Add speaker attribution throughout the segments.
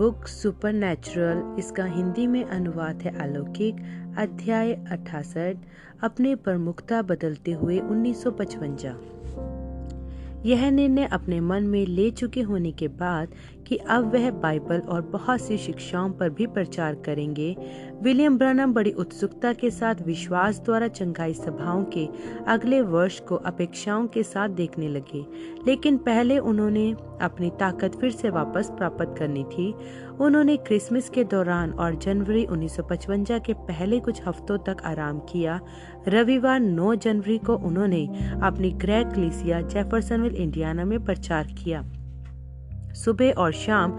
Speaker 1: Book supernatural, इसका हिंदी में अनुवाद है अलौकिक, अध्याय 68, अपनी प्रमुखता बदलते हुए 1955। यह निर्णय अपने मन में ले चुके होने के बाद कि अब वह बाइबल और बहुत सी शिक्षाओं पर भी प्रचार करेंगे, विलियम ब्रनम बड़ी उत्सुकता के साथ विश्वास द्वारा चंगाई सभाओं के अगले वर्ष को अपेक्षाओं के साथ देखने लगे। लेकिन पहले उन्होंने अपनी ताकत फिर से वापस प्राप्त करनी थी। उन्होंने क्रिसमस के दौरान और जनवरी 1955 के पहले कुछ हफ्तों तक आराम किया। रविवार 9 जनवरी को उन्होंने अपनी गृह कलीसिया जेफरसनविल इंडियाना में प्रचार किया। सुबह और शाम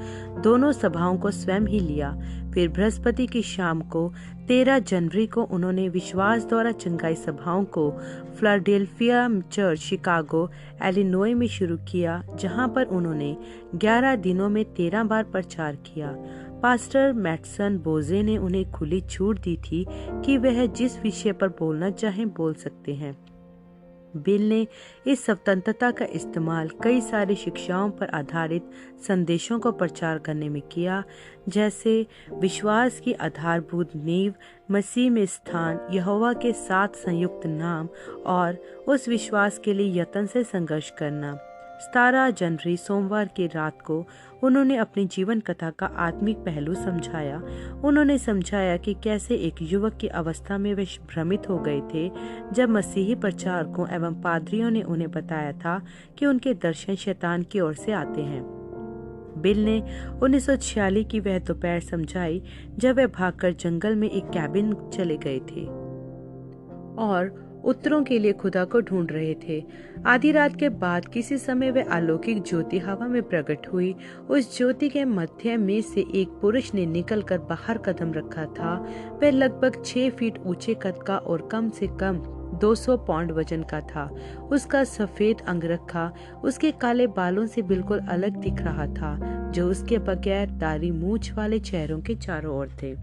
Speaker 1: दोनों सभाओं को स्वयं ही लिया। फिर बृहस्पति की शाम को 13 जनवरी को उन्होंने विश्वास द्वारा चंगाई सभाओं को फिलाडेल्फिया चर्च, शिकागो, इलिनॉय में शुरू किया, जहां पर उन्होंने 11 दिनों में 13 बार प्रचार किया। पास्टर मैटसन बोजे ने उन्हें खुली छूट दी थी कि वह जिस विषय पर बोलना चाहें बोल सकते हैं। बिल ने इस स्वतंत्रता का इस्तेमाल कई सारी शिक्षाओं पर आधारित संदेशों को प्रचार करने में किया, जैसे विश्वास की आधारभूत नींव, मसीह में स्थान, यहोवा के साथ संयुक्त नाम और उस विश्वास के लिए यत्न से संघर्ष करना। 17 जनवरी सोमवार की रात को उन्होंने अपनी जीवन कथा का आत्मिक पहलू समझाया। उन्होंने समझाया कि कैसे एक युवक की अवस्था में वे भ्रमित हो गए थे जब मसीही प्रचारकों एवं पादरियों ने उन्हें बताया था कि उनके दर्शन शैतान की ओर से आते हैं। बिल ने 1946 की वह दोपहर समझाई जब वे भागकर जंगल में एक कैबिन चले गए थे और उत्तरों के लिए खुदा को ढूंढ रहे थे। आधी रात के बाद किसी समय वे अलौकिक ज्योति हवा में प्रकट हुई। उस ज्योति के मध्य में से एक पुरुष ने निकलकर बाहर कदम रखा था। वह लगभग 6 फीट ऊंचे कद का और कम से कम 200 पाउंड वजन का था। उसका सफेद अंगरखा उसके काले बालों से बिल्कुल अलग दिख रहा था, जो उसके बगैर दाढ़ी मूंछ वाले चेहरों के चारों ओर थे।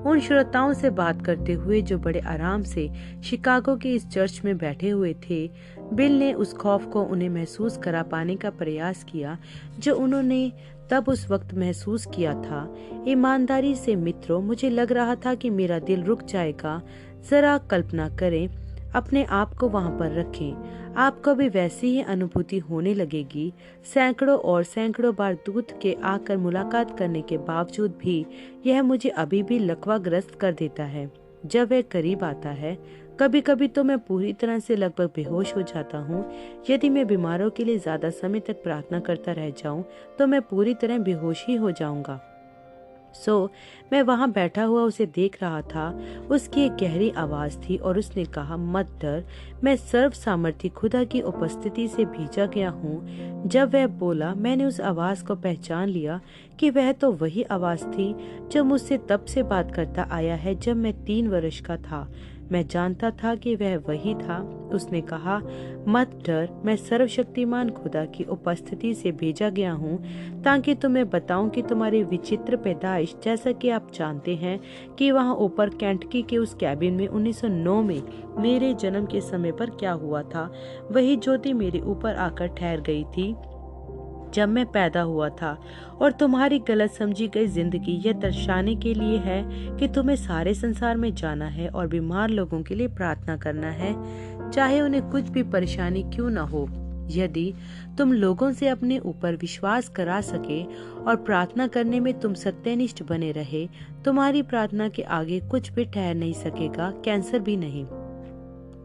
Speaker 1: उन श्रोताओं से बात करते हुए जो बड़े आराम से शिकागो के इस चर्च में बैठे हुए थे, बिल ने उस खौफ को उन्हें महसूस करा पाने का प्रयास किया जो उन्होंने तब उस वक्त महसूस किया था। ईमानदारी से मित्रों, मुझे लग रहा था कि मेरा दिल रुक जाएगा। जरा कल्पना करें, अपने आप को वहां पर रखें। आपको भी वैसी ही अनुभूति होने लगेगी। सैकड़ों और सैकड़ों बार दूत के आकर मुलाकात करने के बावजूद भी यह मुझे अभी भी लकवाग्रस्त कर देता है जब वह करीब आता है। कभी कभी तो मैं पूरी तरह से लगभग बेहोश हो जाता हूँ। यदि मैं बीमारों के लिए ज्यादा समय तक प्रार्थना करता रह जाऊं तो मैं पूरी तरह बेहोश ही हो जाऊंगा। मैं वहां बैठा हुआ उसे देख रहा था। उसकी एक गहरी आवाज थी और उसने कहा, मत डर, मैं सर्व सामर्थी खुदा की उपस्थिति से भेजा गया हूँ। जब वह बोला, मैंने उस आवाज को पहचान लिया कि वह तो वही आवाज थी जो मुझसे तब से बात करता आया है जब मैं 3 वर्ष का था। मैं जानता था कि वह वही था। उसने कहा, मत डर, मैं सर्वशक्तिमान खुदा की उपस्थिति से भेजा गया हूँ ताकि तुम्हें बताऊं कि तुम्हारी विचित्र पैदाइश, जैसा कि आप जानते हैं कि वहाँ ऊपर केंटकी के उस कैबिन में 1909 में मेरे जन्म के समय पर क्या हुआ था। वही ज्योति मेरे ऊपर आकर ठहर गई थी जब मैं पैदा हुआ था, और तुम्हारी गलत समझी गई जिंदगी यह दर्शाने के लिए है कि तुम्हें सारे संसार में जाना है और बीमार लोगों के लिए प्रार्थना करना है, चाहे उन्हें कुछ भी परेशानी क्यों न हो। यदि तुम लोगों से अपने ऊपर विश्वास करा सके और प्रार्थना करने में तुम सत्यनिष्ठ बने रहे, तुम्हारी प्रार्थना के आगे कुछ भी ठहर नहीं सकेगा, कैंसर भी नहीं।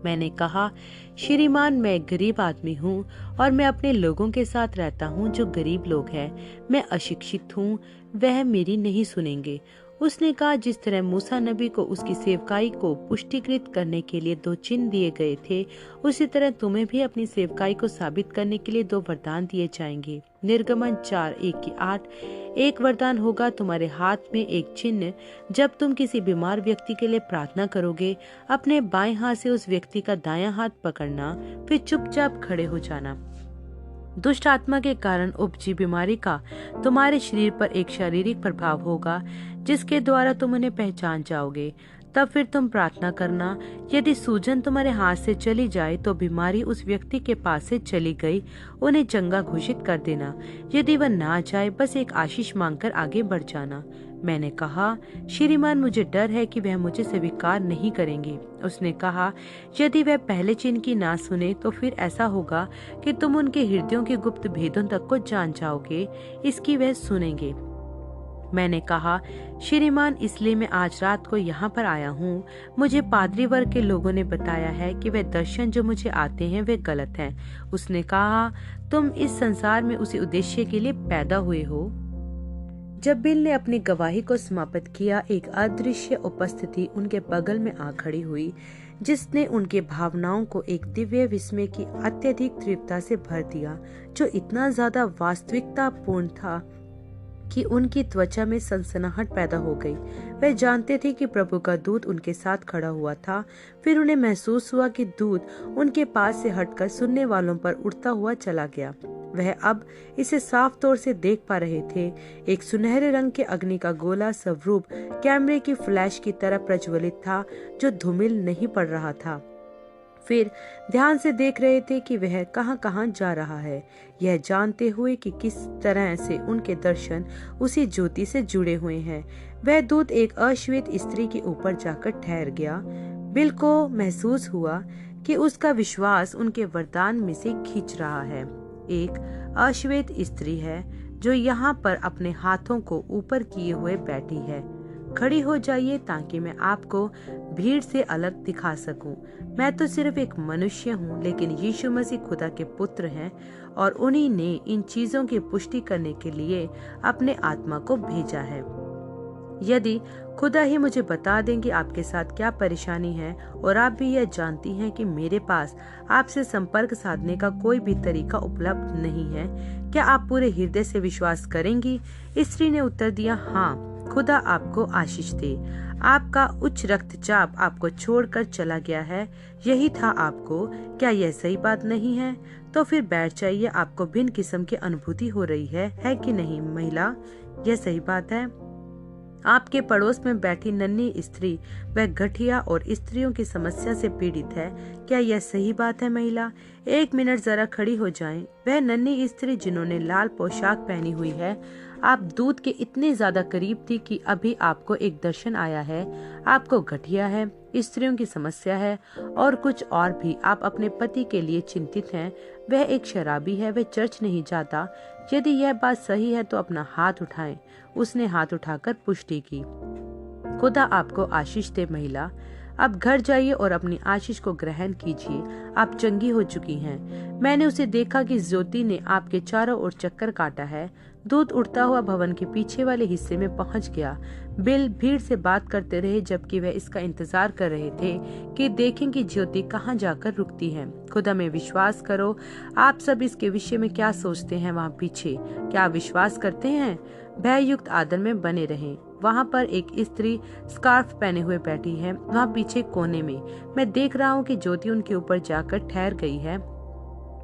Speaker 1: मैंने कहा, श्रीमान, मैं गरीब आदमी हूँ और मैं अपने लोगों के साथ रहता हूँ जो गरीब लोग हैं। मैं अशिक्षित हूँ, वह मेरी नहीं सुनेंगे। उसने कहा, जिस तरह मूसा नबी को उसकी सेवकाई को पुष्टिकृत करने के लिए 2 चिन्ह दिए गए थे, उसी तरह तुम्हें भी अपनी सेवकाई को साबित करने के लिए 2 वरदान दिए जाएंगे। निर्गमन 4:1-8। एक वरदान होगा तुम्हारे हाथ में एक चिन्ह। जब तुम किसी बीमार व्यक्ति के लिए प्रार्थना करोगे, अपने बाएं हाथ से उस व्यक्ति का दायां हाथ पकड़ना, फिर चुपचाप खड़े हो जाना। दुष्ट आत्मा के कारण उपजी बीमारी का तुम्हारे शरीर पर एक शारीरिक प्रभाव होगा जिसके द्वारा तुम उन्हें पहचान जाओगे। तब फिर तुम प्रार्थना करना। यदि सूजन तुम्हारे हाथ से चली जाए तो बीमारी उस व्यक्ति के पास से चली गई, उन्हें चंगा घोषित कर देना। यदि वह ना जाए, बस एक आशीष मांगकर आगे बढ़ जाना। मैंने कहा, श्रीमान, मुझे डर है कि वह मुझे स्वीकार नहीं करेंगे। उसने कहा, यदि वह पहले चिन्ह की ना सुने तो फिर ऐसा होगा कि तुम उनके हृदयों के गुप्त भेदों तक को जान जाओगे, इसकी वह सुनेंगे। मैंने कहा, श्रीमान, इसलिए मैं आज रात को यहाँ पर आया हूँ। मुझे पादरी वर्ग के लोगों ने बताया है कि वे दर्शन जो मुझे आते हैं वे गलत हैं। उसने कहा, तुम इस संसार में उसी उद्देश्य के लिए पैदा हुए हो। जब बिल ने अपनी गवाही को समाप्त किया, एक अदृश्य उपस्थिति उनके बगल में आ खड़ी हुई, जिसने उनके भावनाओं को एक दिव्य विस्मय की अत्यधिक तीव्रता से भर दिया, जो इतना ज्यादा वास्तविकतापूर्ण था कि उनकी त्वचा में सनसनाहट पैदा हो गई। वे जानते थे कि प्रभु का दूत उनके साथ खड़ा हुआ था। फिर उन्हें महसूस हुआ कि दूत उनके पास से हटकर सुनने वालों पर उड़ता हुआ चला गया। वह अब इसे साफ तौर से देख पा रहे थे। एक सुनहरे रंग के अग्नि का गोला स्वरूप कैमरे की फ्लैश की तरह प्रज्वलित था, जो धूमिल नहीं पड़ रहा था। फिर ध्यान से देख रहे थे कि वह कहां कहां जा रहा है, यह जानते हुए कि किस तरह से उनके दर्शन उसी ज्योति से जुड़े हुए हैं। वह दूत एक अश्वेत स्त्री के ऊपर जाकर ठहर गया। बिल को महसूस हुआ कि उसका विश्वास उनके वरदान में से खींच रहा है। एक अश्वेत स्त्री है जो यहाँ पर अपने हाथों को ऊपर किए हुए बैठी है। खड़ी हो जाइए ताकि मैं आपको भीड़ से अलग दिखा सकूं। मैं तो सिर्फ एक मनुष्य हूं, लेकिन यीशु मसीह खुदा के पुत्र हैं और उन्हीं ने इन चीजों की पुष्टि करने के लिए अपने आत्मा को भेजा है। यदि खुदा ही मुझे बता दें कि आपके साथ क्या परेशानी है और आप भी यह जानती हैं कि मेरे पास आपसे संपर्क साधने का कोई भी तरीका उपलब्ध नहीं है, क्या आप पूरे हृदय से विश्वास करेंगी? स्त्री ने उत्तर दिया, हाँ, खुदा आपको आशीष दे। आपका उच्च रक्तचाप आपको छोड़कर चला गया है, यही था आपको। क्या यह सही बात नहीं है? तो फिर बैठ जाइए। आपको भिन्न किस्म की अनुभूति हो रही है कि नहीं महिला? यह सही बात है। आपके पड़ोस में बैठी नन्ही स्त्री वह गठिया और स्त्रियों की समस्या से पीड़ित है, क्या यह सही बात है महिला? एक मिनट जरा खड़ी हो जाएं। वह नन्ही स्त्री जिन्होंने लाल पोशाक पहनी हुई है, आप दूत के इतने ज्यादा करीब थी कि अभी आपको एक दर्शन आया है। आपको गठिया है, स्त्रियों की समस्या है और कुछ और भी। आप अपने पति के लिए चिंतित हैं। वह एक शराबी है, वह चर्च नहीं जाता। यदि यह बात सही है तो अपना हाथ उठाएं। उसने हाथ उठाकर पुष्टि की। खुदा आपको आशीष दे महिला। अब घर जाइए और अपनी आशीष को ग्रहण कीजिए। आप चंगी हो चुकी हैं। मैंने उसे देखा कि ज्योति ने आपके चारों ओर चक्कर काटा है। दूत उड़ता हुआ भवन के पीछे वाले हिस्से में पहुंच गया। बिल भीड़ से बात करते रहे जबकि वह इसका इंतजार कर रहे थे कि देखें कि ज्योति कहां जाकर रुकती है। खुदा में विश्वास करो। आप सब इसके विषय में क्या सोचते हैं वहाँ पीछे? क्या आप विश्वास करते हैं? भययुक्त आदर में बने रहें। वहाँ पर एक स्त्री स्कार्फ पहने हुए बैठी है, वहाँ पीछे कोने में। मैं देख रहा हूँ कि ज्योति उनके ऊपर जाकर ठहर गई है।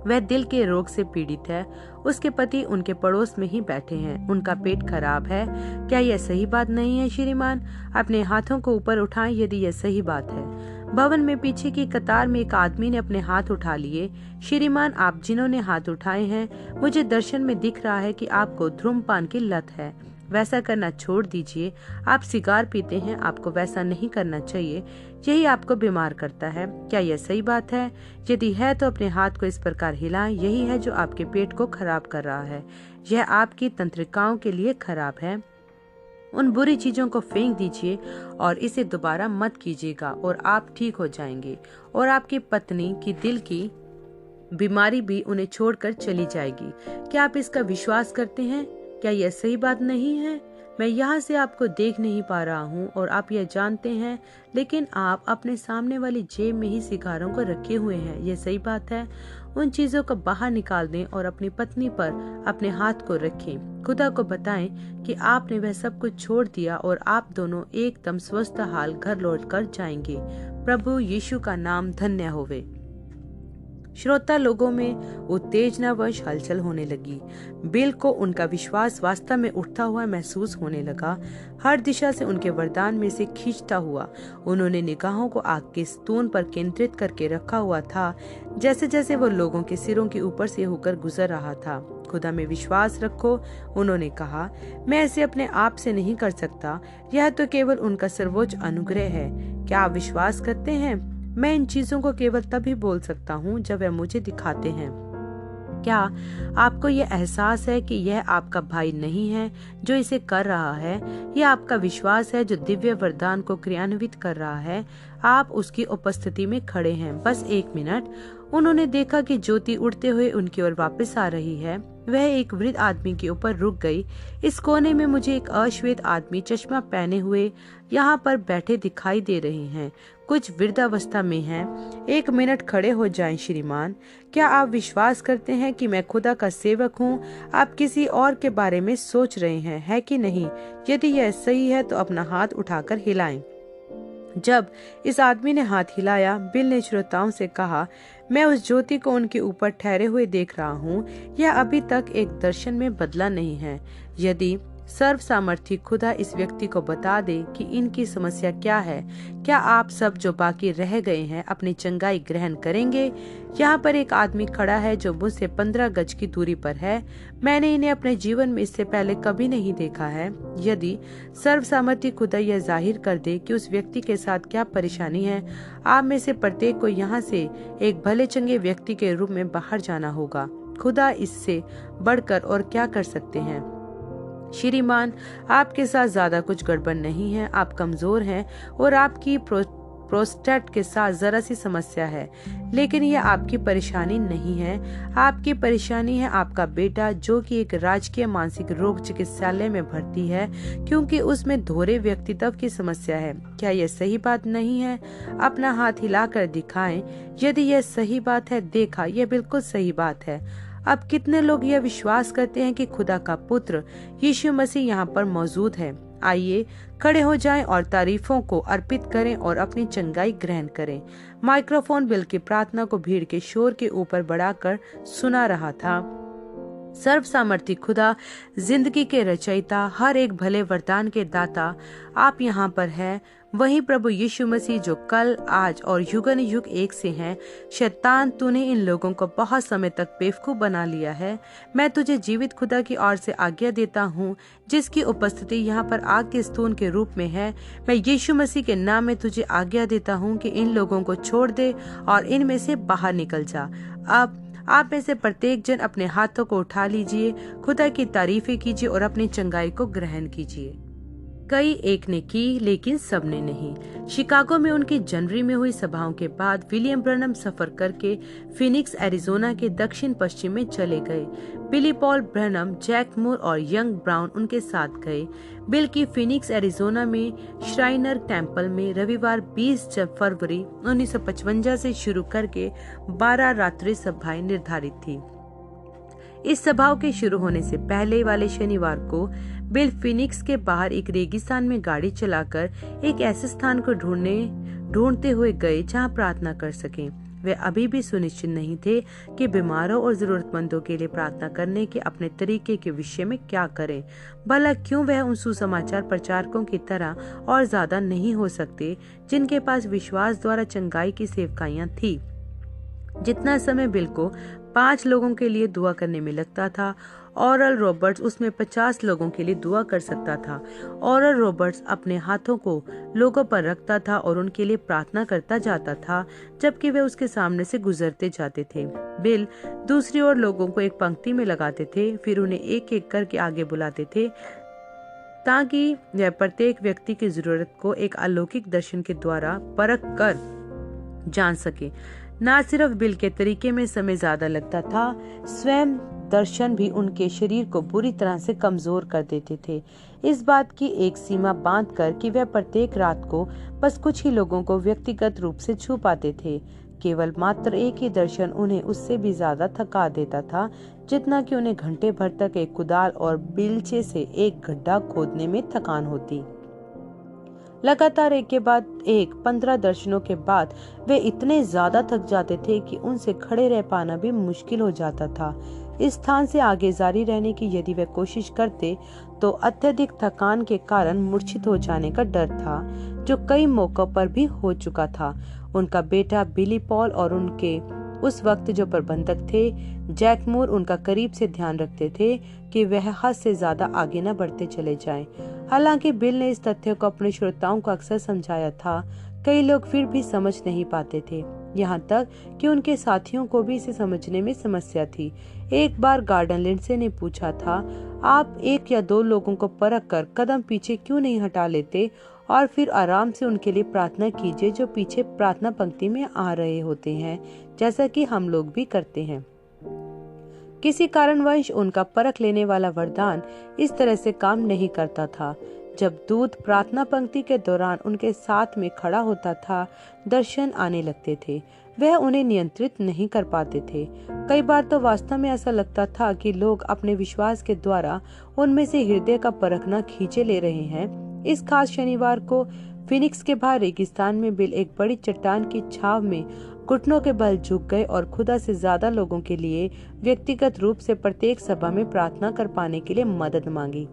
Speaker 1: वह दिल के रोग से पीड़ित है। उसके पति उनके पड़ोस में ही बैठे हैं। उनका पेट खराब है। क्या यह सही बात नहीं है श्रीमान? अपने हाथों को ऊपर उठाएं यदि यह सही बात है। भवन में पीछे की कतार में एक आदमी ने अपने हाथ उठा लिए। श्रीमान, आप जिन्होंने हाथ उठाए हैं, मुझे दर्शन में दिख रहा है कि आपको धूम्रपान की लत है। वैसा करना छोड़ दीजिए। आप सिगार पीते हैं, आपको वैसा नहीं करना चाहिए। यही आपको बीमार करता है। क्या यह सही बात है? यदि है तो अपने हाथ को इस प्रकार हिलाएं। यही है जो आपके पेट को खराब कर रहा है। यह आपकी तंत्रिकाओं के लिए खराब है। उन बुरी चीजों को फेंक दीजिए और इसे दोबारा मत कीजिएगा और आप ठीक हो जाएंगे। और आपकी पत्नी की दिल की बीमारी भी उन्हें छोड़कर चली जाएगी। क्या आप इसका विश्वास करते हैं? क्या यह सही बात नहीं है? मैं यहाँ से आपको देख नहीं पा रहा हूँ और आप यह जानते हैं, लेकिन आप अपने सामने वाली जेब में ही सिगारों को रखे हुए हैं। यह सही बात है। उन चीजों को बाहर निकाल दें और अपनी पत्नी पर अपने हाथ को रखें। खुदा को बताएं कि आपने वह सब कुछ छोड़ दिया और आप दोनों एकदम स्वस्थ हाल घर लौट कर जाएंगे। प्रभु यीशु का नाम धन्य होवे। श्रोता लोगों में उत्तेजनावश हलचल होने लगी। बिल को उनका विश्वास वास्तव में उठता हुआ महसूस होने लगा। हर दिशा से उनके वरदान में से खींचता हुआ उन्होंने निगाहों को आग के स्तून पर केंद्रित करके रखा हुआ था, जैसे जैसे वो लोगों के सिरों के ऊपर से होकर गुजर रहा था। खुदा में विश्वास रखो, उन्होंने कहा। मैं ऐसे अपने आप से नहीं कर सकता, यह तो केवल उनका सर्वोच्च अनुग्रह है। क्या आप विश्वास करते हैं? मैं इन चीजों को केवल तभी बोल सकता हूँ जब वे मुझे दिखाते हैं। क्या आपको यह एहसास है कि यह आपका भाई नहीं है जो इसे कर रहा है? यह आपका विश्वास है जो दिव्य वरदान को क्रियान्वित कर रहा है। आप उसकी उपस्थिति में खड़े हैं। बस 1 मिनट। उन्होंने देखा कि ज्योति उड़ते हुए उनकी ओर वापस आ रही है। वह एक वृद्ध आदमी के ऊपर रुक गई। इस कोने में मुझे एक अश्वेत आदमी चश्मा पहने हुए यहाँ पर बैठे दिखाई दे रहे हैं। कुछ वृद्धावस्था में हैं। 1 मिनट खड़े हो जाएं श्रीमान। क्या आप विश्वास करते हैं कि मैं खुदा का सेवक हूँ? आप किसी और के बारे में सोच रहे हैं, है कि नहीं? यदि यह सही है तो अपना हाथ उठाकर हिलाएं। जब इस आदमी ने हाथ हिलाया, बिल ने श्रोताओं से कहा, मैं उस ज्योति को उनके ऊपर ठहरे हुए देख रहा हूँ। यह अभी तक एक दर्शन में बदला नहीं है। यदि सर्व सामर्थी खुदा इस व्यक्ति को बता दे कि इनकी समस्या क्या है, क्या आप सब जो बाकी रह गए हैं अपनी चंगाई ग्रहण करेंगे? यहाँ पर एक आदमी खड़ा है जो मुझसे 15 गज की दूरी पर है। मैंने इन्हें अपने जीवन में इससे पहले कभी नहीं देखा है। यदि सर्व सामर्थी खुदा यह जाहिर कर दे कि उस व्यक्ति के साथ क्या परेशानी है, आप में से प्रत्येक को यहाँ से एक भले चंगे व्यक्ति के रूप में बाहर जाना होगा। खुदा इससे बढ़कर और क्या कर सकते हैं? श्रीमान, आपके साथ ज्यादा कुछ गड़बड़ नहीं है। आप कमजोर हैं और आपकी प्रोस्टेट के साथ जरा सी समस्या है, लेकिन यह आपकी परेशानी नहीं है। आपकी परेशानी है आपका बेटा जो कि एक राजकीय मानसिक रोग चिकित्सालय में भर्ती है क्योंकि उसमें धोरे व्यक्तित्व की समस्या है। क्या यह सही बात नहीं है? अपना हाथ हिलाकर दिखाएं यदि यह सही बात है। देखा, यह बिल्कुल सही बात है। अब कितने लोग यह विश्वास करते हैं कि खुदा का पुत्र यीशु मसीह यहाँ पर मौजूद है? आइए खड़े हो जाएं और तारीफों को अर्पित करें और अपनी चंगाई ग्रहण करें। माइक्रोफोन बिल की प्रार्थना को भीड़ के शोर के ऊपर बढ़ाकर सुना रहा था। सर्व सामर्थी खुदा, जिंदगी के रचयिता, हर एक भले वरदान के दाता, आप यहाँ पर है। वही प्रभु यीशु मसीह जो कल, आज और युगन युग एक से हैं। शैतान, तूने इन लोगों को बहुत समय तक बेवकूफ बना लिया है। मैं तुझे जीवित खुदा की ओर से आज्ञा देता हूँ जिसकी उपस्थिति यहाँ पर आग के स्तून के रूप में है। मैं यीशु मसीह के नाम में तुझे आज्ञा देता हूँ कि इन लोगों को छोड़ दे और इनमें से बाहर निकल जा। अब आप में से प्रत्येक जन अपने हाथों को उठा लीजिए, खुदा की तारीफें कीजिए और अपनी चंगाई को ग्रहण कीजिए। कई एक ने की लेकिन सब ने नहीं। शिकागो में उनकी जनवरी में हुई सभाओं के बाद विलियम ब्रनम सफर करके फिनिक्स एरिजोना के दक्षिण पश्चिम में चले गए। बिली पॉल ब्रनम, जैक मूर और यंग ब्राउन उनके साथ गए। बिल की फिनिक्स एरिजोना में श्राइनर टेम्पल में रविवार 20 फरवरी 1955 से शुरू करके 12 रात्रि सभाएं निर्धारित थी। इस सभाओं के शुरू होने से पहले वाले शनिवार को बिल फिनिक्स के बाहर एक रेगिस्तान में गाड़ी चलाकर एक ऐसे स्थान को ढूंढते हुए गए जहां प्रार्थना कर सकें। वे अभी भी सुनिश्चित नहीं थे कि बीमारों और जरूरतमंदों के लिए प्रार्थना करने के अपने तरीके के विषय में क्या करें। भला क्यों वह उन सुसमाचार प्रचारकों की तरह और ज्यादा नहीं हो सकते जिनके पास विश्वास द्वारा चंगाई की सेवकाइयां थी। जितना समय बिल को 5 लोगों के लिए दुआ करने में लगता था, ऑरल रॉबर्ट्स उसमें 50 लोगों के लिए दुआ कर सकता था। ऑरल रॉबर्ट्स अपने हाथों को लोगों पर रखता था और उनके लिए प्रार्थना करता जाता था जबकि वे उसके सामने से गुजरते जाते थे। बिल दूसरी ओर लोगों को एक पंक्ति में लगाते थे, फिर उन्हें एक एक करके आगे बुलाते थे ताकि वह प्रत्येक व्यक्ति की जरूरत को एक अलौकिक दर्शन के द्वारा परख कर जान सके। न सिर्फ बिल के तरीके में समय ज्यादा लगता था, स्वयं दर्शन भी उनके शरीर को बुरी तरह से कमजोर कर देते थे। इस बात की एक सीमा बांधकर कि वह प्रत्येक रात को बस कुछ ही लोगों को व्यक्तिगत रूप से छू पाते थे। केवल मात्र एक ही दर्शन उन्हें उससे भी ज्यादा थका देता था जितना कि उन्हें घंटे भर तक एक कुदाल और बिलचे से एक गड्ढा खोदने में थकान होती। लगातार एक के बाद एक 15 दर्शनों के बाद वे इतने ज्यादा थक जाते थे कि उनसे खड़े रह पाना भी मुश्किल हो जाता था। इस स्थान से आगे जारी रहने की यदि वे कोशिश करते तो अत्यधिक थकान के कारण मूर्छित हो जाने का डर था, जो कई मौकों पर भी हो चुका था। उनका बेटा बिली पॉल और उनके उस वक्त जो प्रबंधक थे जैक मूर उनका करीब से ध्यान रखते थे कि वह हद से ज्यादा आगे न बढ़ते चले जाएं। हालांकि बिल ने इस तथ्य को अपने श्रोताओं को अक्सर समझाया था, कई लोग फिर भी समझ नहीं पाते थे, यहाँ तक कि उनके साथियों को भी इसे समझने में समस्या थी। एक बार गार्डन लिंडसे ने पूछा था, आप 1 या 2 लोगों को परख कर कदम पीछे क्यों नहीं हटा लेते और फिर आराम से उनके लिए प्रार्थना कीजिए जो पीछे प्रार्थना पंक्ति में आ रहे होते हैं, जैसा कि हम लोग भी करते हैं। किसी कारणवश उनका परख लेने वाला वरदान इस तरह से काम नहीं करता था। जब दूत प्रार्थना पंक्ति के दौरान उनके साथ में खड़ा होता था, दर्शन आने लगते थे। वह उन्हें नियंत्रित नहीं कर पाते थे। कई बार तो वास्तव में ऐसा लगता था कि लोग अपने विश्वास के द्वारा उनमें से हृदय का परखना खींचे ले रहे हैं। इस खास शनिवार को फिनिक्स के बाहर रेगिस्तान में बिल एक बड़ी चट्टान की छाव में घुटनों के बल झुक गए और खुदा से ज्यादा लोगों के लिए व्यक्तिगत रूप से प्रत्येक सभा में प्रार्थना कर पाने के लिए मदद मांगी।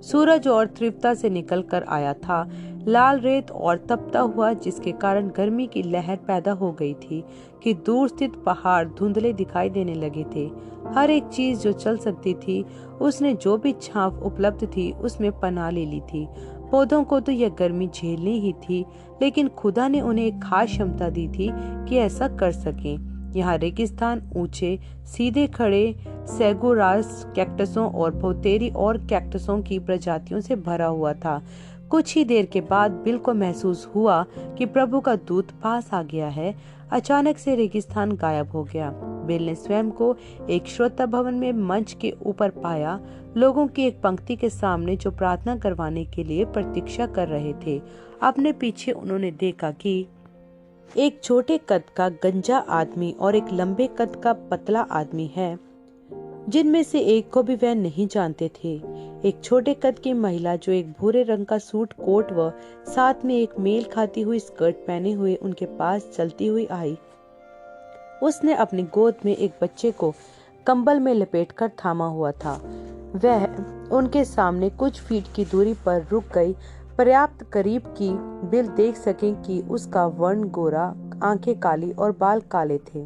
Speaker 1: सूरज और तीव्रता से निकल कर आया था, लाल रेत और तपता हुआ, जिसके कारण गर्मी की लहर पैदा हो गई थी कि दूर स्थित पहाड़ धुंधले दिखाई देने लगे थे। हर एक चीज जो चल सकती थी, उसने जो भी छांव उपलब्ध थी उसमें पनाह ले ली थी। पौधों को तो यह गर्मी झेलनी ही थी, लेकिन खुदा ने उन्हें एक खास क्षमता दी थी कि ऐसा कर सकें। यहाँ रेगिस्तान ऊंचे सीधे खड़े सैगुरास कैक्टसों और पोतेरी और कैक्टसों की प्रजातियों से भरा हुआ था। कुछ ही देर के बाद बिल को महसूस हुआ कि प्रभु का दूत पास आ गया है। अचानक से रेगिस्तान गायब हो गया। बिल ने स्वयं को एक श्रोता भवन में मंच के ऊपर पाया, लोगों की एक पंक्ति के सामने जो प्रार्थना करवाने के लिए प्रतीक्षा कर रहे थे। अपने पीछे उन्होंने देखा कि एक छोटे कद का गंजा आदमी और एक लंबे कद का पतला आदमी है, जिनमें से एक को भी वह नहीं जानते थे। एक छोटे कद की महिला जो एक भूरे रंग का सूट कोट व साथ में एक मेल खाती हुई स्कर्ट पहने हुए उनके पास चलती हुई आई। उसने अपनी गोद में एक बच्चे को कंबल में लपेटकर थामा हुआ था। वह उनके सामने कुछ फीट की दूरी पर रुक गई, पर्याप्त करीब कि बिल देख सके कि उसका वर्ण गोरा, आंखें काली और बाल काले थे।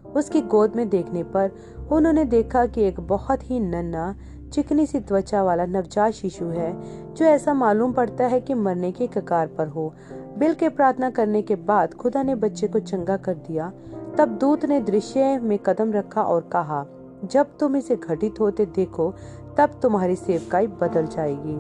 Speaker 1: उसकी गोद में देखने पर उन्होंने देखा कि एक बहुत ही नन्हा चिकनी सी त्वचा वाला नवजात शिशु है, जो ऐसा मालूम पड़ता है कि मरने के कगार पर हो। बिल के प्रार्थना करने के बाद खुदा ने बच्चे को चंगा कर दिया। तब दूत ने दृश्य में कदम रखा और कहा, जब तुम इसे घटित होते देखो तब तुम्हारी सेवकाई बदल जाएगी।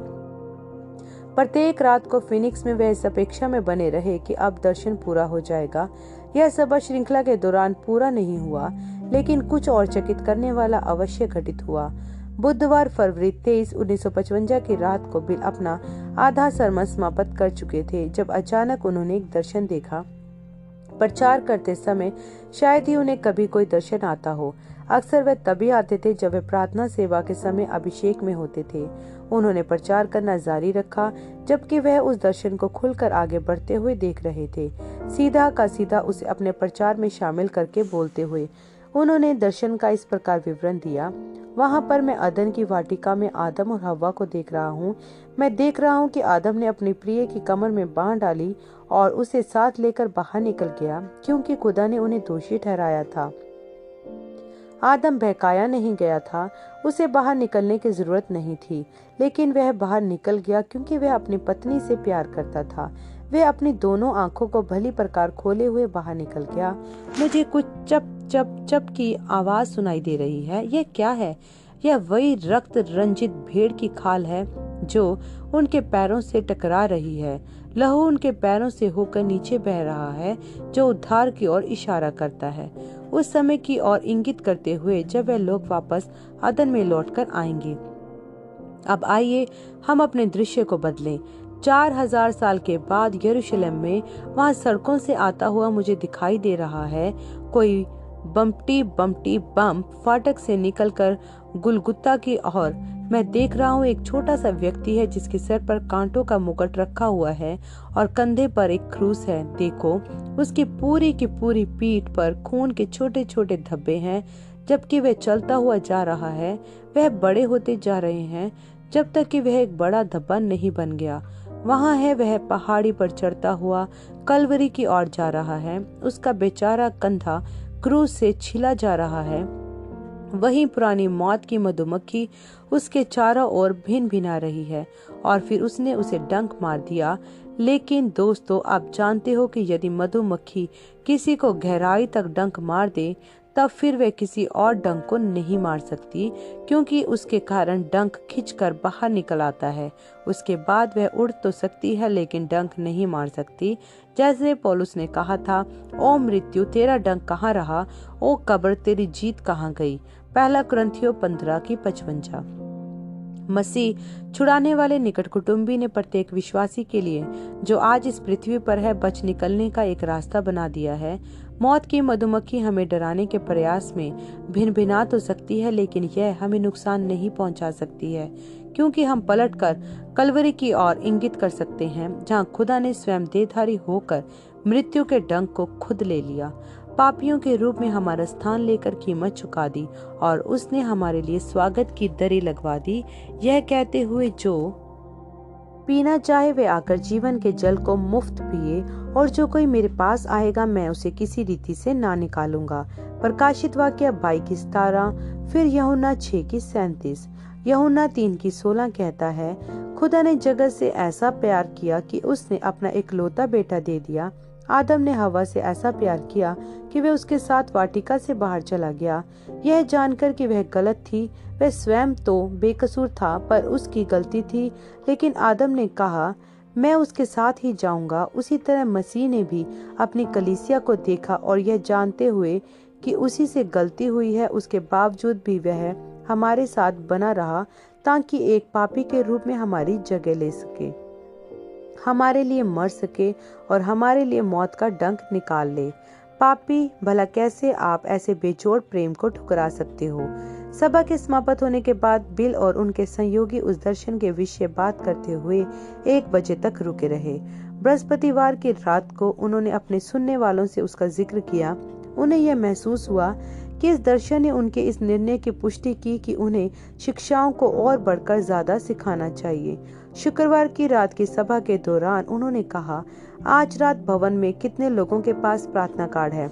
Speaker 1: प्रत्येक रात को फिनिक्स में वे इस अपेक्षा में बने रहे कि अब दर्शन पूरा हो जाएगा। यह सभा श्रृंखला के दौरान पूरा नहीं हुआ, लेकिन कुछ और चकित करने वाला अवश्य घटित हुआ। बुधवार फरवरी 23, 1955 की रात को बिल अपना आधा सरमन समाप्त कर चुके थे जब अचानक उन्होंने एक दर्शन देखा। प्रचार करते समय शायद ही उन्हें कभी कोई दर्शन आता हो। अक्सर वे तभी आते थे जब वे प्रार्थना सेवा के समय अभिषेक में होते थे। उन्होंने प्रचार करना जारी रखा जबकि वह उस दर्शन को खुलकर आगे बढ़ते हुए देख रहे थे, सीधा का सीधा उसे अपने प्रचार में शामिल करके बोलते हुए। उन्होंने दर्शन का इस प्रकार विवरण दिया, वहाँ पर मैं अदन की वाटिका में आदम और हव्वा को देख रहा हूँ। मैं देख रहा हूँ कि आदम ने अपनी प्रिय की कमर में बांह डाली और उसे साथ लेकर बाहर निकल गया, क्योंकि खुदा ने उन्हें दोषी ठहराया था। आदम बहकाया नहीं गया था, उसे बाहर निकलने की जरूरत नहीं थी, लेकिन वह बाहर निकल गया क्योंकि वह अपनी पत्नी से प्यार करता था। वह अपनी दोनों आंखों को भली प्रकार खोले हुए बाहर निकल गया। मुझे कुछ चप चप चप की आवाज सुनाई दे रही है। यह क्या है? यह वही रक्त रंजित भेड़ की खाल है जो उनके पैरों से टकरा रही है। लहू उनके पैरों से होकर नीचे बह रहा है, जो उद्धार की ओर इशारा करता है, उस समय की ओर इंगित करते हुए जब वह लोग वापस अदन में लौटकर आएंगे। अब आइए हम अपने दृश्य को बदलें। 4000 साल के बाद यरूशलेम में वहाँ सड़कों से आता हुआ मुझे दिखाई दे रहा है कोई बम्पटी बम्पटी बम्प फाटक से निकलकर गुलगुत्ता की ओर मैं देख रहा हूँ एक छोटा सा व्यक्ति है जिसके सर पर कांटों का मुकुट रखा हुआ है और कंधे पर एक क्रूस है। देखो, उसकी पूरी की पूरी पीठ पर खून के छोटे छोटे धब्बे हैं। जबकि वह चलता हुआ जा रहा है, वह बड़े होते जा रहे हैं जब तक कि वह एक बड़ा धब्बा नहीं बन गया। वहाँ है, वह पहाड़ी पर चढ़ता हुआ कलवरी की ओर जा रहा है। उसका बेचारा कंधा क्रूस से छिला जा रहा है। वही पुरानी मौत की मधुमक्खी उसके चारों ओर भिन भिना रही है और फिर उसने उसे डंक मार दिया। लेकिन दोस्तों, आप जानते हो कि यदि मधुमक्खी किसी को गहराई तक डंक मार दे, तब फिर वह किसी और डंक को नहीं मार सकती, क्योंकि उसके कारण डंक खिंचकर बाहर निकल आता है। उसके बाद वह उड़ तो सकती है लेकिन डंक नहीं मार सकती। जैसे पौलुस ने कहा था, ओ मृत्यु, तेरा डंक कहाँ रहा? ओ कब्र, तेरी जीत कहाँ गई? पहला कुरिन्थियों 15:55। मसीह छुड़ाने वाले निकट कुटुंबी ने प्रत्येक विश्वासी के लिए जो आज इस पृथ्वी पर है बच निकलने का एक रास्ता बना दिया है। मौत की मधुमक्खी हमें डराने के प्रयास में भिन भिना तो सकती है, लेकिन यह हमें नुकसान नहीं पहुंचा सकती है, क्योंकि हम पलटकर कलवरी की ओर इंगित कर सकते हैं, जहां खुदा ने स्वयं देहधारी होकर मृत्यु के डंक को खुद ले लिया, पापियों के रूप में हमारा स्थान लेकर कीमत चुका दी और उसने हमारे लिए स्वागत की दरी लगवा दी, यह कहते हुए, जो पीना चाहे वे आकर जीवन के जल को मुफ्त पिए, और जो कोई मेरे पास आएगा मैं उसे किसी रीति से ना निकालूंगा। प्रकाशित वाक्य 22:17। फिर यूहन्ना 6:37। यूहन्ना 3:16 कहता है, खुदा ने जगत से ऐसा प्यार किया कि उसने अपना इकलौता बेटा दे दिया। आदम ने हवा से ऐसा प्यार किया कि वह उसके साथ वाटिका से बाहर चला गया, यह जानकर कि वह गलत थी। वह स्वयं तो बेकसूर था, पर उसकी गलती थी। लेकिन आदम ने कहा, मैं उसके साथ ही जाऊंगा। उसी तरह मसीह ने भी अपनी कलीसिया को देखा और यह जानते हुए कि उसी से गलती हुई है, उसके बावजूद भी वह हमारे साथ बना रहा, ताकि एक पापी के रूप में हमारी जगह ले सके, हमारे लिए मर सके और हमारे लिए मौत का डंक निकाल ले। पापी, भला कैसे आप ऐसे बेजोड़ प्रेम को ठुकरा सकते हो? सभा के समाप्त होने के बाद बिल और उनके सहयोगी उस दर्शन के विषय बात करते हुए 1 बजे तक रुके रहे। बृहस्पतिवार की रात को उन्होंने अपने सुनने वालों से उसका जिक्र किया। उन्हें यह महसूस हुआ कि इस दर्शन ने उनके इस निर्णय की पुष्टि की कि उन्हें शिक्षाओं को और बढ़कर ज्यादा सिखाना चाहिए। शुक्रवार की रात की सभा के दौरान उन्होंने कहा, आज रात भवन में कितने लोगों के पास प्रार्थना कार्ड है?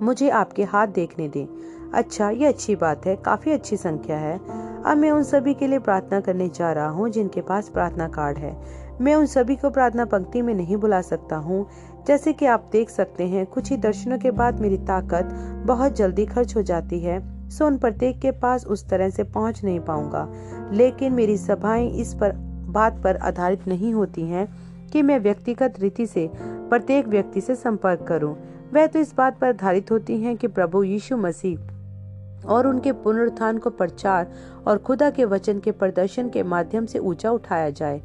Speaker 1: मुझे आपके हाथ देखने दें। अच्छा, ये अच्छी बात है, काफी अच्छी संख्या है। अब मैं उन सभी के लिए प्रार्थना करने जा रहा हूँ जिनके पास प्रार्थना कार्ड है। मैं उन सभी को प्रार्थना पंक्ति में नहीं बुला सकता हूँ। जैसे कि आप देख सकते हैं, कुछ ही दर्शनों के बाद मेरी ताकत बहुत जल्दी खर्च हो जाती है, सो उन प्रत्येक के पास उस तरह से पहुँच नहीं पाऊंगा। लेकिन मेरी सभाएं इस बात पर आधारित नहीं होती हैं कि मैं व्यक्तिगत रीति से प्रत्येक व्यक्ति से संपर्क करूं। वह तो इस बात पर आधारित होती हैं कि प्रभु यीशु मसीह और उनके पुनरुत्थान को प्रचार और खुदा के वचन के प्रदर्शन के माध्यम से ऊंचा उठाया जाए।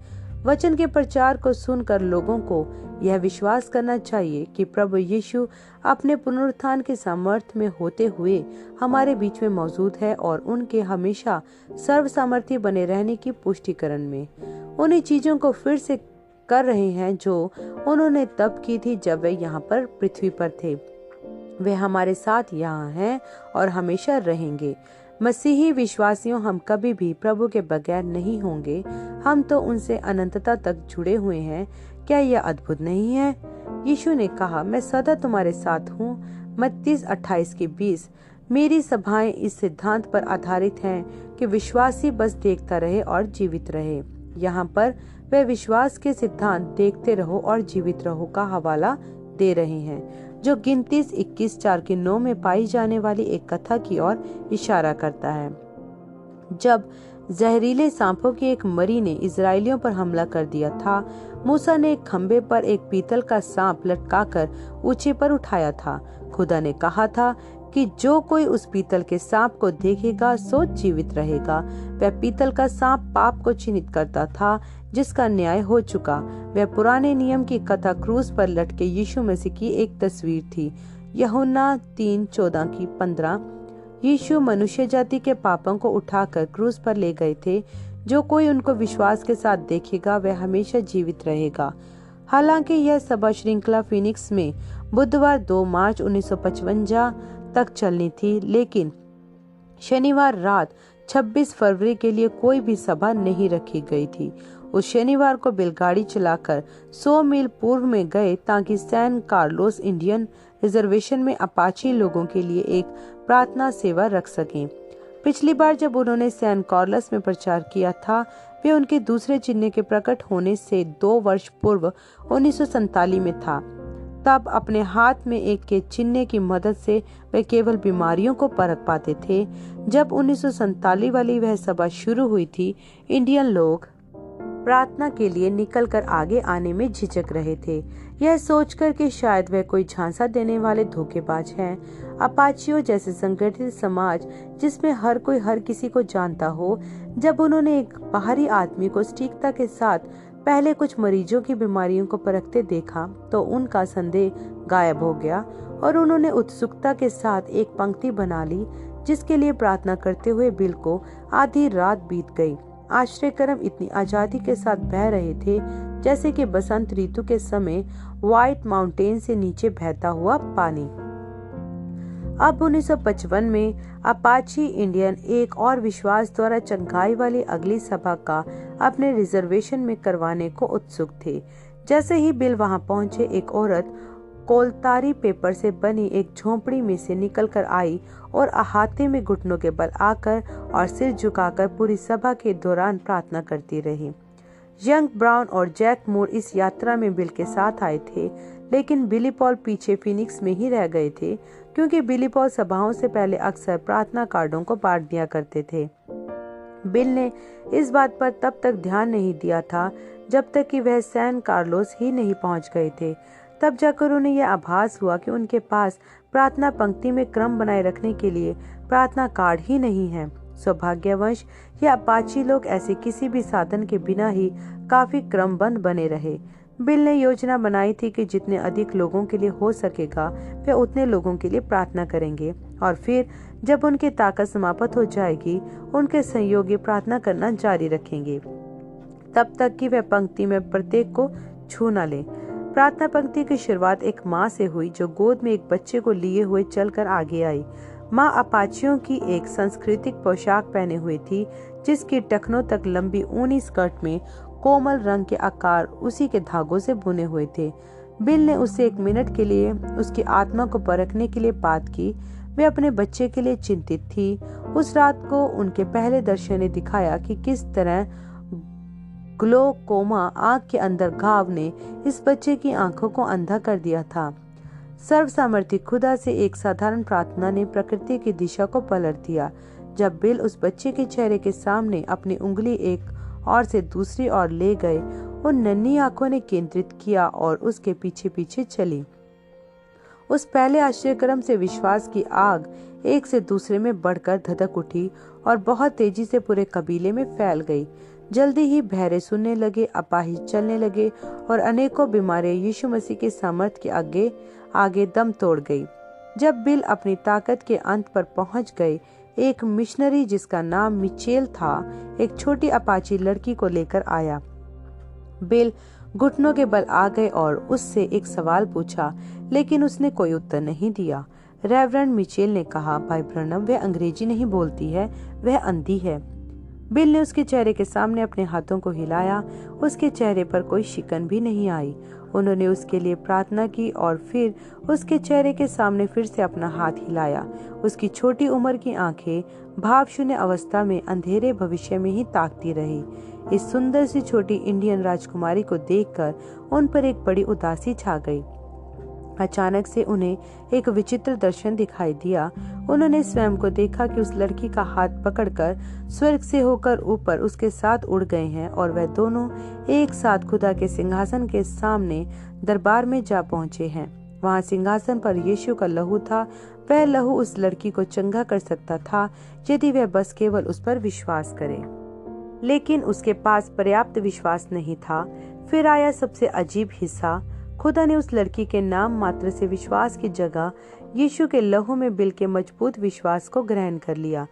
Speaker 1: वचन के प्रचार को सुनकर लोगों को यह विश्वास करना चाहिए कि प्रभु यीशु अपने पुनरुत्थान के सामर्थ्य में होते हुए हमारे बीच में मौजूद है और उनके हमेशा सर्वसामर्थ्य बने रहने की पुष्टिकरण में उन्हीं चीजों को फिर से कर रहे हैं जो उन्होंने तब की थी जब वे यहाँ पर पृथ्वी पर थे। वे हमारे साथ यहाँ हैं और हमेशा रहेंगे। मसीही विश्वासियों, हम कभी भी प्रभु के बगैर नहीं होंगे। हम तो उनसे अनंतता तक जुड़े हुए हैं। क्या यह अद्भुत नहीं है? यीशु ने कहा, मैं सदा तुम्हारे साथ हूँ। मत्ती 28:20। मेरी सभाएं इस सिद्धांत पर आधारित हैं कि विश्वासी बस देखता रहे और जीवित रहे। यहाँ पर वे विश्वास के सिद्धांत देखते रहो और जीवित रहो का हवाला दे रहे हैं, जो गिनती 21:4-9 में पाई जाने वाली एक कथा की ओर इशारा करता है। जब जहरीले सांपों की एक मरी ने इजरायलियों पर हमला कर दिया था, मूसा ने एक खंबे पर एक पीतल का सांप लटकाकर ऊंचे पर उठाया था। खुदा ने कहा था कि जो कोई उस पीतल के सांप को देखेगा सो जीवित रहेगा। वह पीतल का सांप पाप को चिन्हित करता था, जिसका न्याय हो चुका। वह पुराने नियम की कथा क्रूस पर लटके यीशु मसीह की एक तस्वीर थी। यूहन्ना 3:14-15। यीशु मनुष्य जाति के पापों को उठाकर क्रूस पर ले गए थे। जो कोई उनको विश्वास के साथ देखेगा वह हमेशा जीवित रहेगा। हालांकि यह सभा श्रृंखला फीनिक्स में बुधवार 2 मार्च 1955 तक चलनी थी, लेकिन शनिवार रात 26 फरवरी के लिए कोई भी सभा नहीं रखी गई थी। उस शनिवार को बिल गाड़ी चलाकर 100 मील पूर्व में गए ताकि सैन कार्लोस इंडियन रिजर्वेशन में अपाची लोगों के लिए एक प्रार्थना सेवा रख सकें। पिछली बार जब उन्होंने सैन कार्लोस में प्रचार किया था, वे उनके दूसरे चिन्ह के प्रकट होने से 2 वर्ष पूर्व 1947 में था। तब अपने हाथ में एक के चिन्ह की मदद से वे केवल बीमारियों को परख पाते थे। जब 1947 वाली वह सभा शुरू हुई थी, इंडियन लोग प्रार्थना के लिए निकलकर आगे आने में झिझक रहे थे, यह सोचकर कि शायद वह कोई झांसा देने वाले धोखेबाज हैं। अपाचियों जैसे संगठित समाज जिसमें हर कोई हर किसी को जानता हो, जब उन्होंने एक बाहरी आदमी को सटीकता के साथ पहले कुछ मरीजों की बीमारियों को परखते देखा तो उनका संदेह गायब हो गया और उन्होंने उत्सुकता के साथ एक पंक्ति बना ली जिसके लिए प्रार्थना करते हुए बिल को आधी रात बीत गई। आश्रयक्रम इतनी आजादी के साथ बह रहे थे जैसे कि बसंत ऋतु के समय व्हाइट माउंटेन से नीचे बहता हुआ पानी। अब 1955 में अपाची इंडियन एक और विश्वास द्वारा चंगाई वाली अगली सभा का अपने रिजर्वेशन में करवाने को उत्सुक थे। जैसे ही बिल वहां पहुंचे, एक औरत कोलतारी पेपर से बनी एक झोंपड़ी में से निकलकर आई और अहाते में घुटनों के बल आकर और सिर झुकाकर पूरी सभा के दौरान प्रार्थना करती रही। यंग ब्राउन और जैक मूर इस यात्रा में बिल के साथ आए थे, लेकिन बिली पॉल पीछे फिनिक्स में ही रह गए थे क्योंकि बिली पॉल सभाओं से पहले अक्सर प्रार्थना कार्डों को बांट दिया करते थे। बिल ने इस बात पर तब तक ध्यान नहीं दिया था जब तक कि वह सैन कार्लोस ही नहीं पहुंच गए थे। तब जाकर उन्हें यह आभास हुआ कि उनके पास प्रार्थना पंक्ति में क्रम बनाए रखने के लिए प्रार्थना कार्ड ही नहीं है। सौभाग्यवश ये अपाची लोग ऐसे किसी भी साधन के बिना ही काफी क्रमबद्ध बने रहे। बिल ने योजना बनाई थी कि जितने अधिक लोगों के लिए हो सकेगा वे उतने लोगों के लिए प्रार्थना करेंगे और फिर जब उनकी ताकत समाप्त हो जाएगी उनके सहयोगी प्रार्थना करना जारी रखेंगे तब तक कि वे पंक्ति में प्रत्येक को छू न ले। प्रार्थना पंक्ति की शुरुआत एक माँ से हुई जो गोद में एक बच्चे को लिए हुए चलकर आगे आई। माँ अपाचियों की एक सांस्कृतिक पोशाक पहने हुए थी जिसकी टखनों तक लंबी ऊनी स्कर्ट में कोमल रंग के आकार उसी के धागों से बुने हुए थे। बिल ने उससे 1 मिनट के लिए उसकी आत्मा को परखने के लिए बात की। वे अपने बच्चे के लिए चिंतित थी। उस रात को उनके पहले दर्शन ने दिखाया कि किस तरह ग्लोकोमा आंख के अंदर घाव ने इस बच्चे की आंखों को अंधा कर दिया था। सर्वसामर्थी खुदा से एक साधारण प्रार्थना ने प्रकृति की दिशा को पलट दिया। जब बिल उस बच्चे के चेहरे के सामने अपनी उंगली एक और से दूसरी ओर ले गए, उन नन्ही आंखों ने केंद्रित किया और उसके पीछे पीछे चली। उस पहले आश्चर्यक्रम से विश्वास की आग एक से दूसरे में बढ़कर धधक उठी और बहुत तेजी से पूरे कबीले में फैल गई। जल्दी ही बहरे सुनने लगे, अपाहिज चलने लगे और अनेकों बीमारियां यीशु मसीह के सामर्थ के आगे आगे दम तोड़ गई। जब बिल अपनी ताकत के अंत पर पहुंच गए, एक मिशनरी जिसका नाम मिचेल था एक छोटी अपाची लड़की को लेकर आया। बिल घुटनों के बल आ गए और उससे एक सवाल पूछा, लेकिन उसने कोई उत्तर नहीं दिया। रेवरेंड मिचेल ने कहा, भाई ब्रनम, वह अंग्रेजी नहीं बोलती है, वह अंधी है। बिल ने उसके चेहरे के सामने अपने हाथों को हिलाया। उसके चेहरे पर कोई शिकन भी नहीं आई। उन्होंने उसके लिए प्रार्थना की और फिर उसके चेहरे के सामने फिर से अपना हाथ हिलाया। उसकी छोटी उम्र की आंखें भावशून्य अवस्था में अंधेरे भविष्य में ही ताकती रही। इस सुंदर सी छोटी इंडियन राजकुमारी को देखकर उन पर एक बड़ी उदासी छा गई। अचानक से उन्हें एक विचित्र दर्शन दिखाई दिया। उन्होंने स्वयं को देखा कि उस लड़की का हाथ पकड़कर स्वर्ग से होकर ऊपर उसके साथ उड़ गए हैं और वह दोनों एक साथ खुदा के सिंहासन के सामने दरबार में जा पहुंचे हैं। वहां सिंहासन पर यीशु का लहू था। वह लहू उस लड़की को चंगा कर सकता था यदि वह बस केवल उस पर विश्वास करे, लेकिन उसके पास पर्याप्त विश्वास नहीं था। फिर आया सबसे अजीब हिस्सा। खुदा ने उस लड़की के नाम मात्र से विश्वास की जगह यीशु के लहू में बिल के मजबूत विश्वास को ग्रहण कर लिया।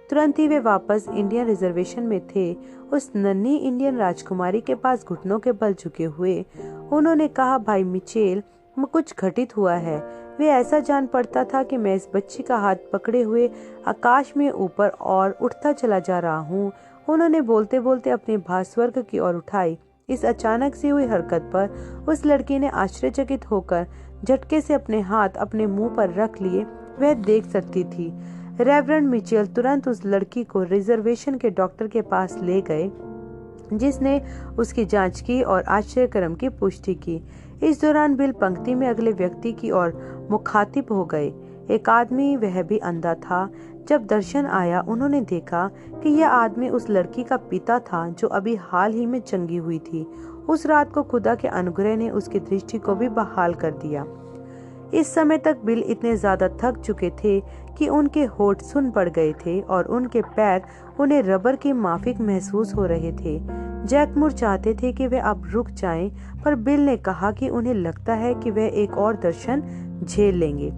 Speaker 1: तुरंत ही वे वापस इंडियन रिजर्वेशन में थे। उस नन्ही इंडियन राजकुमारी के पास घुटनों के बल झुके हुए उन्होंने कहा, भाई मिचेल, कुछ घटित हुआ है। वे ऐसा जान पड़ता था कि मैं इस बच्ची का हाथ पकड़े हुए आकाश में ऊपर और उठता चला जा रहा हूँ। उन्होंने बोलते बोलते अपनी बाह स्वर्ग की ओर उठाई। इस अचानक से हुई हरकत पर उस लड़की ने आश्चर्यचकित होकर झटके से अपने हाथ अपने मुंह पर रख लिए। वह देख सकती थी। रेवरेंड मिचेल तुरंत उस लड़की को रिजर्वेशन के डॉक्टर के पास ले गए, जिसने उसकी जांच की और आश्चर्यक्रम की पुष्टि की। इस दौरान बिल पंक्ति में अगले व्यक्ति की ओर मुखातिब हो गए। एक आदमी, वह भी अंधा था। जब दर्शन आया उन्होंने देखा कि यह आदमी उस लड़की का पिता था जो अभी हाल ही में चंगी हुई थी। उस रात को खुदा के अनुग्रह ने उसकी दृष्टि को भी बहाल कर दिया। इस समय तक बिल इतने ज्यादा थक चुके थे कि उनके होठ सुन पड़ गए थे और उनके पैर उन्हें रबर की माफिक महसूस हो रहे थे। जैकमूर चाहते थे कि वे अब रुक जाएं, पर बिल ने कहा कि उन्हें लगता है कि वे एक और दर्शन झेल लेंगे।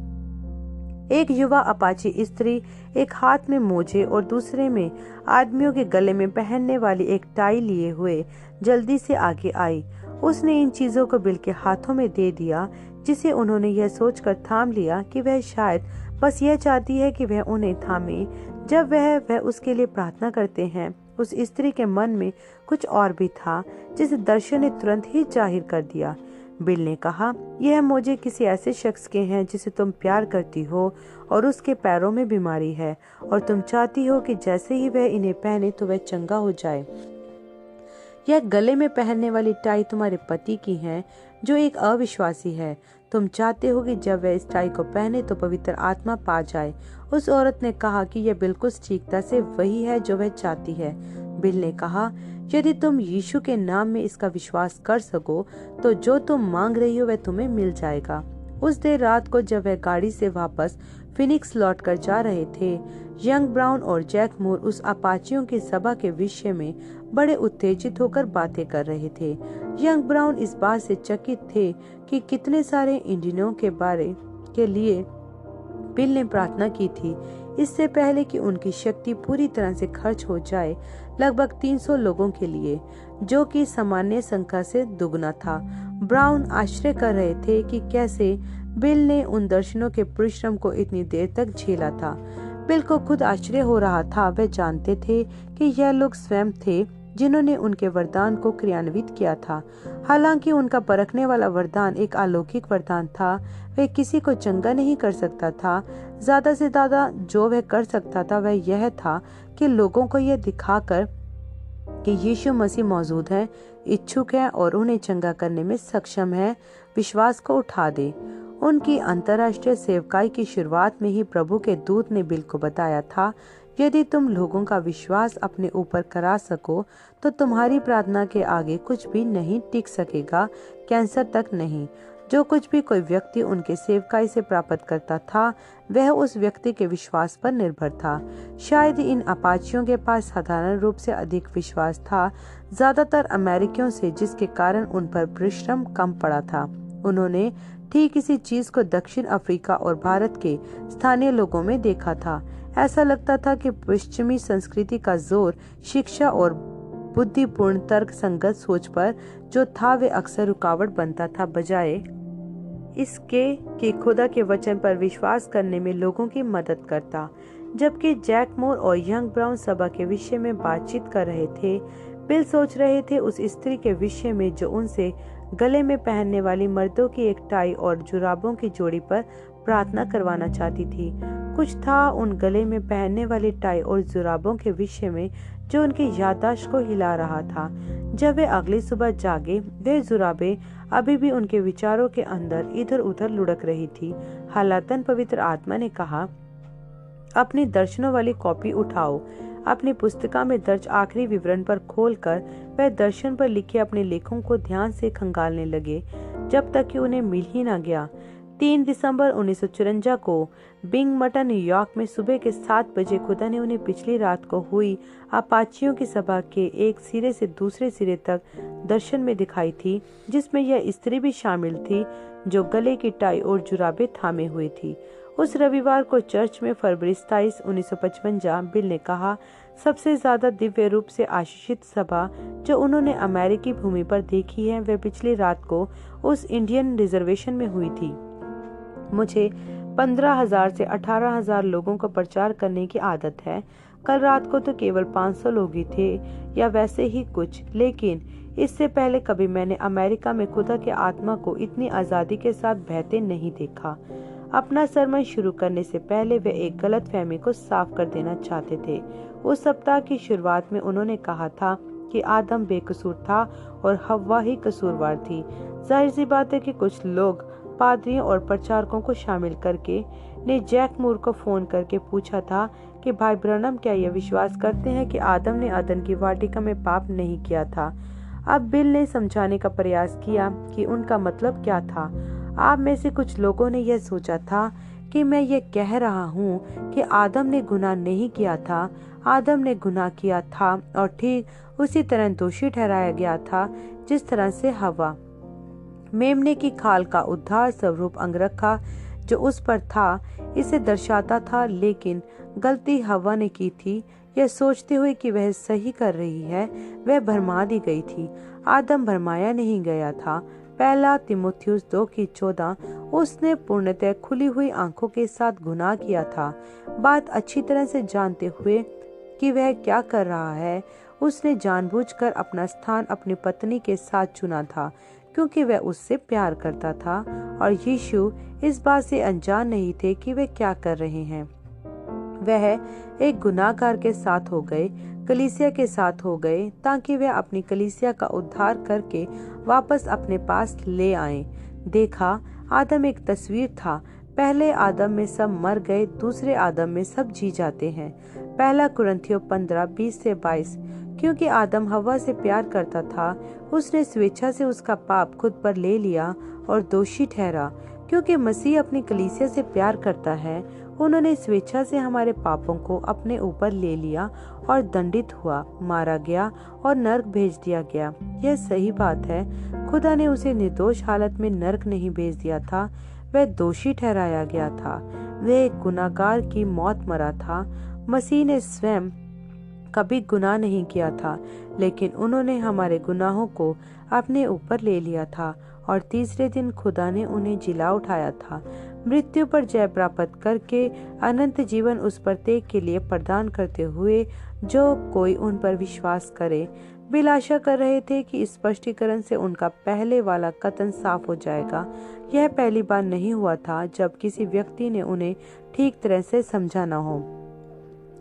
Speaker 1: एक युवा अपाची स्त्री एक हाथ में मोजे और दूसरे में आदमियों के गले में पहनने वाली एक टाई लिए हुए जल्दी से आगे आई। उसने इन चीजों को बिल के हाथों में दे दिया, जिसे उन्होंने यह सोचकर थाम लिया कि वह शायद बस यह चाहती है कि वह उन्हें थामे जब वह उसके लिए प्रार्थना करते हैं। उस स्त्री के मन में कुछ और भी था, जिसे दर्शन ने तुरंत ही जाहिर कर दिया। बिल ने कहा, यह मोजे किसी ऐसे शख्स के हैं जिसे तुम प्यार करती हो और उसके पैरों में बीमारी है और तुम चाहती हो कि जैसे ही वह इन्हें पहने तो वह चंगा हो जाए। यह गले में पहनने वाली टाई तुम्हारे पति की है जो एक अविश्वासी है। तुम चाहते हो कि जब वह इस टाई को पहने तो पवित्र आत्मा पा जाए। उस औरत ने कहा कि यह बिल्कुल सटीकता से वही है जो वह चाहती है। बिल ने कहा, यदि तुम यीशु के नाम में इसका विश्वास कर सको तो जो तुम मांग रही हो वह तुम्हें मिल जाएगा। उस देर रात को जब वह गाड़ी से वापस फिनिक्स लौट कर जा रहे थे, यंग ब्राउन और जैक मूर उस अपाचियों की सभा के विषय में बड़े उत्तेजित होकर बातें कर रहे थे। यंग ब्राउन इस बात से चकित थे कि कितने सारे इंडियनों के बारे के लिए बिल ने प्रार्थना की थी इससे पहले कि उनकी शक्ति पूरी तरह से खर्च हो जाए, लगभग 300 लोगों के लिए, जो कि सामान्य संख्या से दुगना था। ब्राउन आश्चर्य कर रहे थे कि कैसे बिल ने उन दर्शनों के परिश्रम को इतनी देर तक झेला था। बिल को खुद आश्चर्य हो रहा था। वे जानते थे कि यह लोग स्वयं थे जिन्होंने उनके वरदान को क्रियान्वित किया था। हालांकि उनका परखने वाला वरदान एक अलौकिक वरदान था, वह किसी को चंगा नहीं कर सकता था। ज्यादा से ज्यादा जो वह कर सकता था वह यह था कि लोगों को यह दिखाकर कि यीशु मसीह मौजूद है, इच्छुक है और उन्हें चंगा करने में सक्षम है, विश्वास को उठा दे। उनकी अंतर्राष्ट्रीय सेवकाई की शुरुआत में ही प्रभु के दूत ने बिल को बताया था, यदि तुम लोगों का विश्वास अपने ऊपर करा सको तो तुम्हारी प्रार्थना के आगे कुछ भी नहीं टिक सकेगा, कैंसर तक नहीं। जो कुछ भी कोई व्यक्ति उनके सेवकाई से प्राप्त करता था वह उस व्यक्ति के विश्वास पर निर्भर था। शायद इन अपाचियों के पास साधारण रूप से अधिक विश्वास था, ज्यादातर अमेरिकियों से, जिसके कारण उन पर परिश्रम कम पड़ा था। उन्होंने ठीक इसी चीज को दक्षिण अफ्रीका और भारत के स्थानीय लोगों में देखा था। ऐसा लगता था कि पश्चिमी संस्कृति का जोर शिक्षा और बुद्धिपूर्ण तर्क संगत सोच पर जो था वे अक्सर रुकावट बनता था, बजाय इसके कि खुदा के वचन पर विश्वास करने में लोगों की मदद करता। जबकि जैक मूर और यंग ब्राउन सभा के विषय में बातचीत कर रहे थे, बिल सोच रहे थे उस स्त्री के विषय में जो उनसे गले में पहनने वाली मर्दों की एक टाई और जुराबों की जोड़ी पर प्रार्थना करवाना चाहती थी। कुछ था उन गले में पहनने वाली टाई और जुराबों के विषय में जो उनकी याददाश्त को हिला रहा था। जब वे अगली सुबह जागे, वे जुराबें अभी भी उनके विचारों के अंदर इधर उधर लुढ़क रही थी। हालातन पवित्र आत्मा ने कहा, अपनी दर्शनों वाली कॉपी उठाओ। अपनी पुस्तिका में दर्ज आखिरी विवरण पर खोलकर वह दर्शन पर लिखे अपने लेखों को ध्यान से खंगालने लगे, जब तक कि उन्हें मिल ही न गया। 3 दिसंबर 1954 को बिंगमटन, न्यूयॉर्क में सुबह के 7 बजे खुदा ने उन्हें पिछली रात को हुई अपाचियों की सभा के एक सिरे से दूसरे सिरे तक दर्शन में दिखाई थी, जिसमें यह स्त्री भी शामिल थी जो गले की टाई और जुराबे थामे हुई थी। उस रविवार को चर्च में फरवरी 27, 1955 बिल ने कहा, सबसे ज्यादा दिव्य रूप से आशीषित सभा जो उन्होंने अमेरिकी भूमि पर देखी है वह पिछली रात को उस इंडियन रिजर्वेशन में हुई थी। मुझे 15,000 से 18,000 लोगों का प्रचार करने की आदत है। कल रात को तो केवल 500 लोग ही थे या वैसे ही कुछ, लेकिन इससे पहले कभी मैंने अमेरिका में खुदा के आत्मा को इतनी आजादी के साथ बहते नहीं देखा। अपना सरमन शुरू करने से पहले वे एक गलत फहमी को साफ कर देना चाहते थे। उस सप्ताह की शुरुआत में उन्होंने कहा था कि आदम बेकसूर था और हव्वा ही कसूरवार थी। जाहिर सी बात है कि कुछ लोग पादरियों और प्रचारकों को शामिल करके ने जैक मूर को फोन करके पूछा था कि भाई ब्रनम क्या यह विश्वास करते हैं कि आदम ने अदन की वाटिका में पाप नहीं किया था। अब बिल ने समझाने का प्रयास किया कि उनका मतलब क्या था। आप में से कुछ लोगों ने यह सोचा था कि मैं ये कह रहा हूँ कि आदम ने गुनाह नहीं किया था, आदम ने गुनाह किया था और ठीक उसी तरह दोषी ठहराया गया था जिस तरह से हवा। मेमने की खाल का उद्धार स्वरूप अंगरखा जो उस पर था इसे दर्शाता था, लेकिन गलती हवा ने की थी। यह सोचते हुए कि वह सही कर रही है, वह भरमा दी गई थी। आदम भरमाया नहीं गया था। पहला तीमुथियुस 2:14 उसने पूर्णतः खुली हुई आंखों के साथ गुनाह किया था। बात अच्छी तरह से जानते हुए कि वह क्या कर रहा है, उसने जानबूझकर अपना स्थान अपनी पत्नी के साथ चुना था क्योंकि वह उससे प्यार करता था और यीशु इस बात से अनजान नहीं थे कि वे क्या कर रहे हैं। वह एक गुनाहगार के साथ हो गए, कलीसिया के साथ हो गए, ताकि वे अपनी कलीसिया का उद्धार करके वापस अपने पास ले आएं। देखा, आदम एक तस्वीर था। पहले आदम में सब मर गए, दूसरे आदम में सब जी जाते हैं। पहला कुरिन्थियों 15:20-22। क्योंकि आदम हवा से प्यार करता था, उसने स्वेच्छा से उसका पाप खुद पर ले लिया और दोषी ठहरा। क्योंकि मसीह अपनी कलीसिया से प्यार करता है, उन्होंने स्वेच्छा से हमारे पापों को अपने ऊपर ले लिया और दंडित हुआ, मारा गया और नर्क भेज दिया गया। यह सही बात है। खुदा ने उसे निर्दोष हालत में नर्क नहीं भेज दिया था, वह दोषी ठहराया गया था। वह एक गुनाहगार की मौत मरा था। मसीह ने स्वयं कभी गुनाह नहीं किया था, लेकिन उन्होंने हमारे गुनाहों को अपने ऊपर ले लिया था और तीसरे दिन खुदा ने उन्हें जिला उठाया था, मृत्यु पर जय प्राप्त करके अनंत जीवन उस प्रत्येक के लिए प्रदान करते हुए जो कोई उन पर विश्वास करे। बिल आशा कर रहे थे कि इस स्पष्टीकरण से उनका पहले वाला कथन साफ हो जाएगा। यह पहली बार नहीं हुआ था जब किसी व्यक्ति ने उन्हें ठीक तरह से समझा न हो।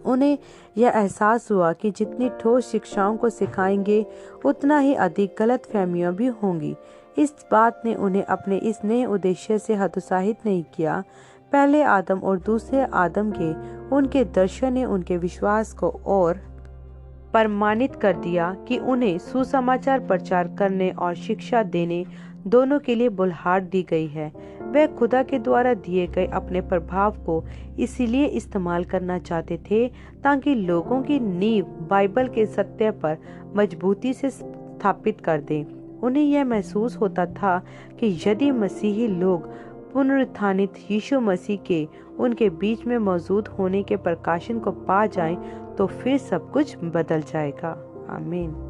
Speaker 1: उन्हें यह एहसास हुआ कि जितनी ठोस शिक्षाओं को सिखाएंगे उतना ही अधिक गलत फहमियां भी होंगी। इस बात ने उन्हें अपने इस नए उद्देश्य से हतोत्साहित नहीं किया। पहले आदम और दूसरे आदम के उनके दर्शन ने उनके विश्वास को और प्रमाणित कर दिया कि उन्हें सुसमाचार प्रचार करने और शिक्षा देने दोनों के लिए बुलाहट दी गई है। वे खुदा के द्वारा दिए गए अपने प्रभाव को इसीलिए इस्तेमाल करना चाहते थे ताकि लोगों की नींव बाइबल के सत्य पर मजबूती से स्थापित कर दें। उन्हें यह महसूस होता था कि यदि मसीही लोग पुनरुत्थानित यीशु मसीह के उनके बीच में मौजूद होने के प्रकाशन को पा जाएं, तो फिर सब कुछ बदल जाएगा। आमीन।